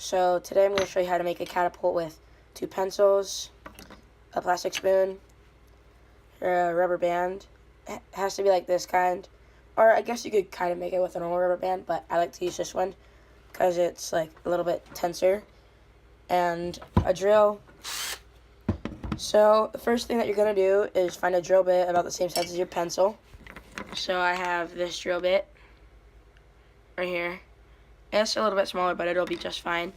So today I'm going to show you how to make a catapult with 2 pencils, a plastic spoon, or a rubber band. It has to be like this kind, or I guess you could kind of make it with a normal rubber band, but I like to use this one because it's like a little bit tenser, and a drill. So the first thing that you're going to do is find a drill bit about the same size as your pencil. So I have this drill bit right here. It's a little bit smaller, but it'll be just fine.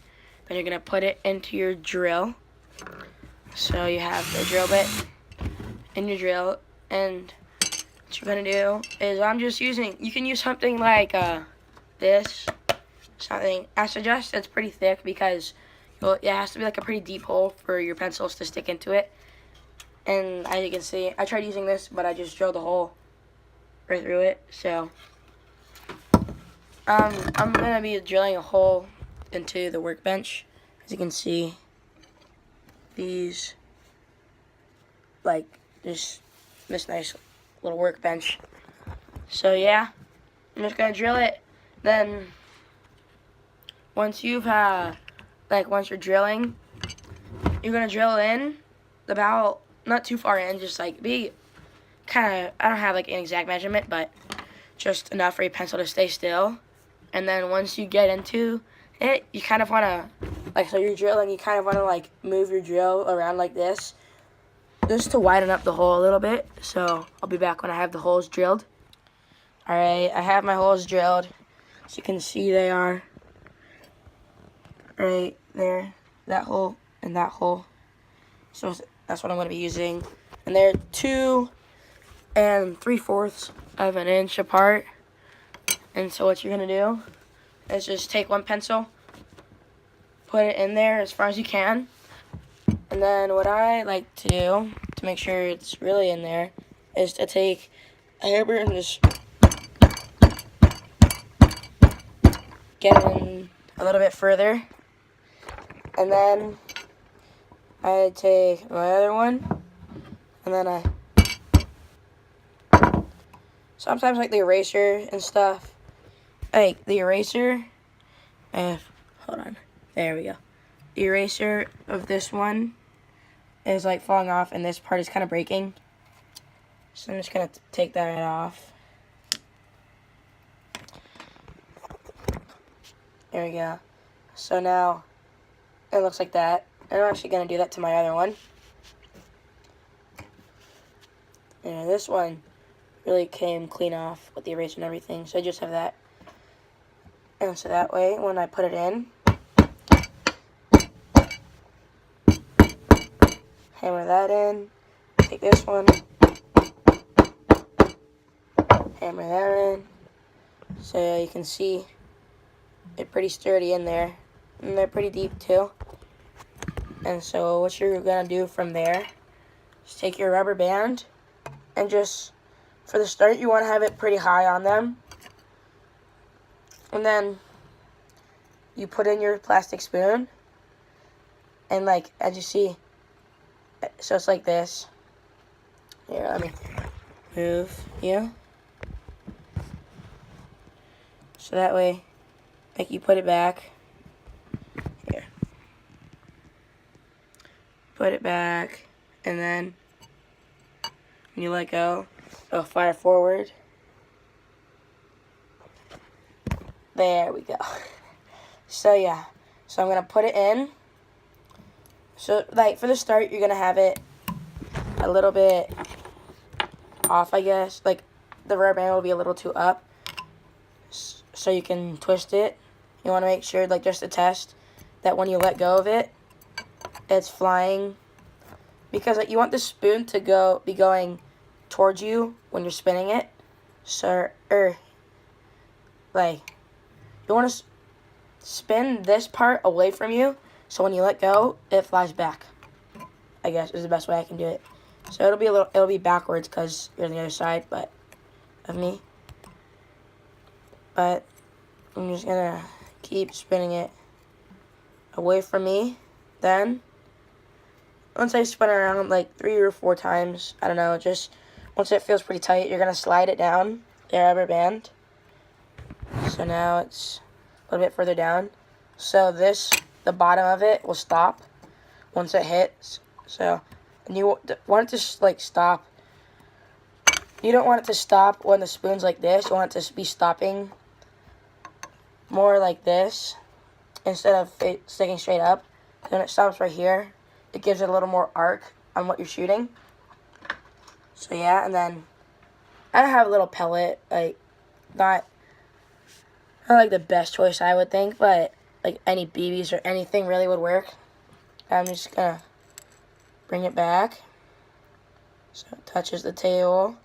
Then you're going to put it into your drill. So you have the drill bit in your drill, and what you're going to do is I'm just using, you can use something like this, something, I suggest it's pretty thick because it has to be like a pretty deep hole for your pencils to stick into it. And as you can see, I tried using this, but I just drilled a hole right through it. So I'm going to be drilling a hole into the workbench. As you can see, these, like, this nice little workbench. So yeah, I'm just going to drill it. Then once you've once you're drilling, you're going to drill in about, not too far in, just like be kind of, I don't have like an exact measurement, but just enough for your pencil to stay still. And then once you get into it, you kind of want to, so you're drilling, you kind of want to move your drill around like this, just to widen up the hole a little bit. So I'll be back when I have the holes drilled. Alright, I have my holes drilled. As you can see, they are right there, that hole and that hole. So that's what I'm going to be using. And they're 2 3/4 of an inch apart. And so what you're going to do is just take one pencil, put it in there as far as you can. And then what I like to do to make sure it's really in there is to take a hairbrush and just get in a little bit further. And then I take my other one, and then sometimes the eraser and stuff, the eraser, hold on, there we go. The eraser of this one is falling off, and this part is kind of breaking. So I'm just going to take that right off. There we go. So now it looks like that. And I'm actually going to do that to my other one. And this one really came clean off with the eraser and everything. So I just have that. And so that way, when I put it in, hammer that in, take this one, hammer that in. So you can see it's pretty sturdy in there. And they're pretty deep too. And so what you're going to do from there is take your rubber band and just, for the start, you want to have it pretty high on them. And then you put in your plastic spoon. And as you see, so it's like this. Here, let me move you. So that way, you put it back. Here. Put it back, and then when you let go, it'll fire forward. There we go. So yeah, so I'm gonna put it in. So for the start, you're gonna have it a little bit off, I guess. The rubber band will be a little too up, so you can twist it. You want to make sure, just to test, that when you let go of it, it's flying, because you want the spoon to be going towards you when you're spinning it. So you want to spin this part away from you, so when you let go, it flies back, I guess is the best way I can do it. So it'll be backwards because you're on the other side of me. But I'm just gonna keep spinning it away from me. Then once I spin it around 3 or 4 times, I don't know, just once it feels pretty tight, you're gonna slide it down the rubber band. So now it's a little bit further down. So this the bottom of it will stop once it hits. So, and you want it to like stop. You don't want it to stop when the spoon's like this. You want it to be stopping more like this instead of it sticking straight up. When it stops right here, it gives it a little more arc on what you're shooting. So yeah, and then I have a little pellet, like not like the best choice I would think, but like any BBs or anything really would work. I'm just gonna bring it back so it touches the table.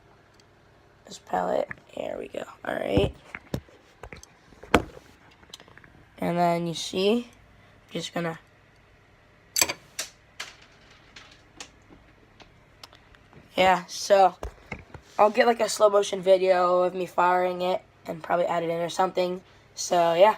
This pellet, here we go. All right, and then you see, just gonna so I'll get like a slow motion video of me firing it and probably add it in or something. So yeah.